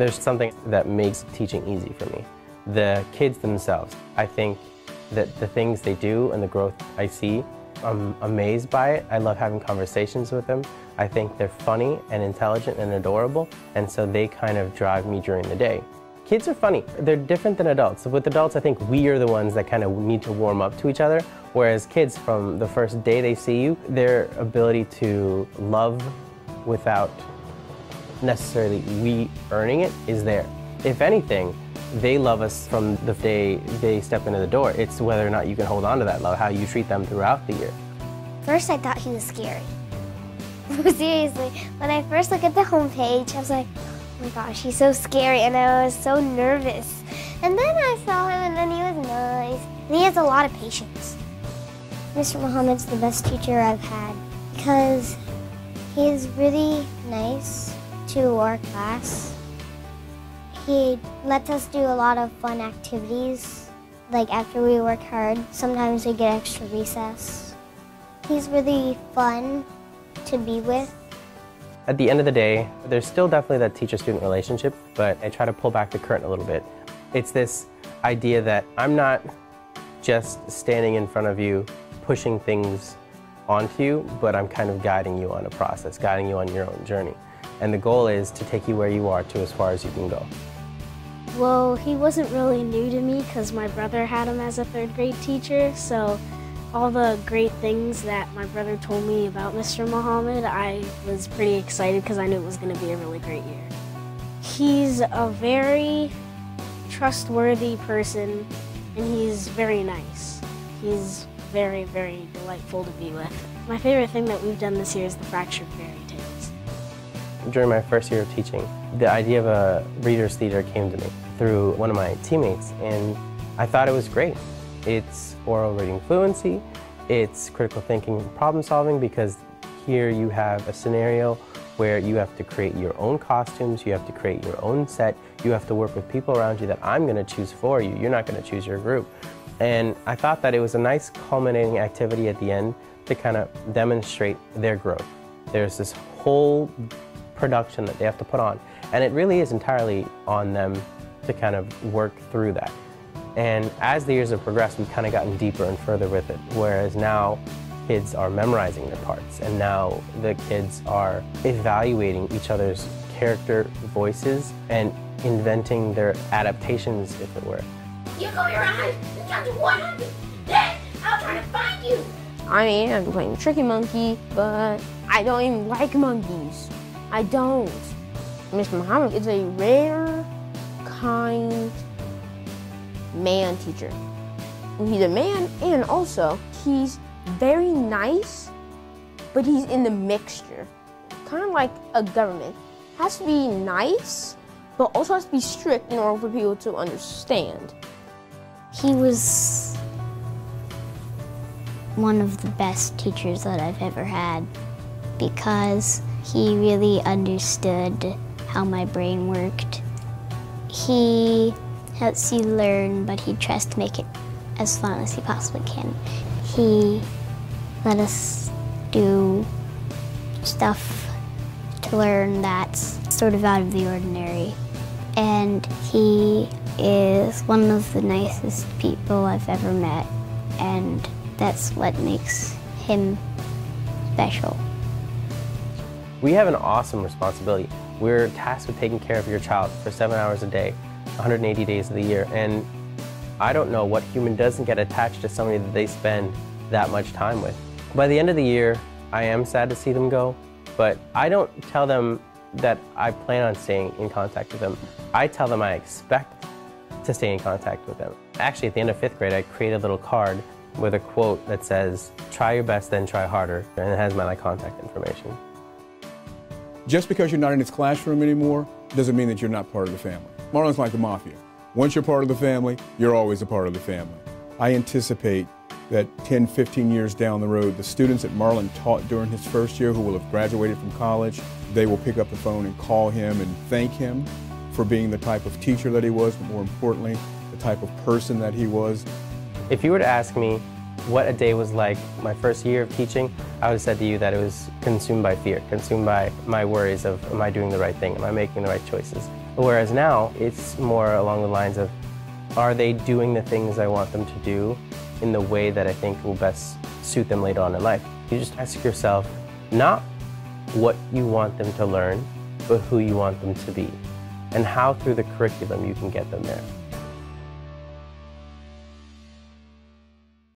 There's something that makes teaching easy for me. The kids themselves. I think that the things they do and the growth I see, I'm amazed by it. I love having conversations with them. I think they're funny and intelligent and adorable, and so they kind of drive me during the day. Kids are funny. They're different than adults. With adults, I think we are the ones that kind of need to warm up to each other, whereas kids, from the first day they see you, their ability to love without necessarily we earning it is there. If anything, they love us from the day they step into the door. It's whether or not you can hold on to that love, how you treat them throughout the year. First, I thought he was scary. Seriously, when I first looked at the homepage, I was like, oh my gosh, he's so scary, and I was so nervous. And then I saw him, and then he was nice. And he has a lot of patience. Mr. Mohammed's the best teacher I've had because he's really nice to our class. He lets us do a lot of fun activities. Like after we work hard, sometimes we get extra recess. He's really fun to be with. At the end of the day, there's still definitely that teacher-student relationship, but I try to pull back the curtain a little bit. It's this idea that I'm not just standing in front of you, pushing things onto you, but I'm kind of guiding you on a process, guiding you on your own journey. And the goal is to take you where you are to as far as you can go. Well, he wasn't really new to me because my brother had him as a third grade teacher, so all the great things that my brother told me about Mr. Mohammed, I was pretty excited because I knew it was going to be a really great year. He's a very trustworthy person, and he's very nice. He's very, very delightful to be with. My favorite thing that we've done this year is the fractured fairy tales. During my first year of teaching, the idea of a reader's theater came to me through one of my teammates, and I thought it was great. It's oral reading fluency, it's critical thinking and problem solving, because here you have a scenario where you have to create your own costumes, you have to create your own set, you have to work with people around you that I'm going to choose for you, you're not going to choose your group. And I thought that it was a nice culminating activity at the end to kind of demonstrate their growth. There's this whole production that they have to put on, and it really is entirely on them to kind of work through that. And as the years have progressed, we've kind of gotten deeper and further with it, whereas now kids are memorizing their parts, and now the kids are evaluating each other's character voices and inventing their adaptations, if it were. You go your eyes and count to 100. Then I'll try to find you. I am playing Tricky Monkey, but I don't even like monkeys. I don't. Mr. Mohammed is a rare, kind man teacher. He's a man, and also he's very nice, but he's in the mixture. Kind of like a government. Has to be nice, but also has to be strict in order for people to understand. He was one of the best teachers that I've ever had because he really understood how my brain worked. He helps you learn, but he tries to make it as fun as he possibly can. He let us do stuff to learn that's sort of out of the ordinary. And he is one of the nicest people I've ever met, and that's what makes him special. We have an awesome responsibility. We're tasked with taking care of your child for 7 hours a day, 180 days of the year, and I don't know what human doesn't get attached to somebody that they spend that much time with. By the end of the year, I am sad to see them go, but I don't tell them that I plan on staying in contact with them. I tell them I expect to stay in contact with them. Actually, at the end of 5th grade, I created a little card with a quote that says, "Try your best, then try harder," and it has my contact information. Just because you're not in its classroom anymore doesn't mean that you're not part of the family. Marlon's like the mafia. Once you're part of the family, you're always a part of the family. I anticipate that 10, 15 years down the road, the students that Marlon taught during his first year who will have graduated from college, they will pick up the phone and call him and thank him for being the type of teacher that he was, but more importantly, the type of person that he was. If you were to ask me what a day was like my first year of teaching, I would have said to you that it was consumed by fear, consumed by my worries of, am I doing the right thing? Am I making the right choices? Whereas now, it's more along the lines of, are they doing the things I want them to do in the way that I think will best suit them later on in life? You just ask yourself, not what you want them to learn, but who you want them to be, and how through the curriculum you can get them there.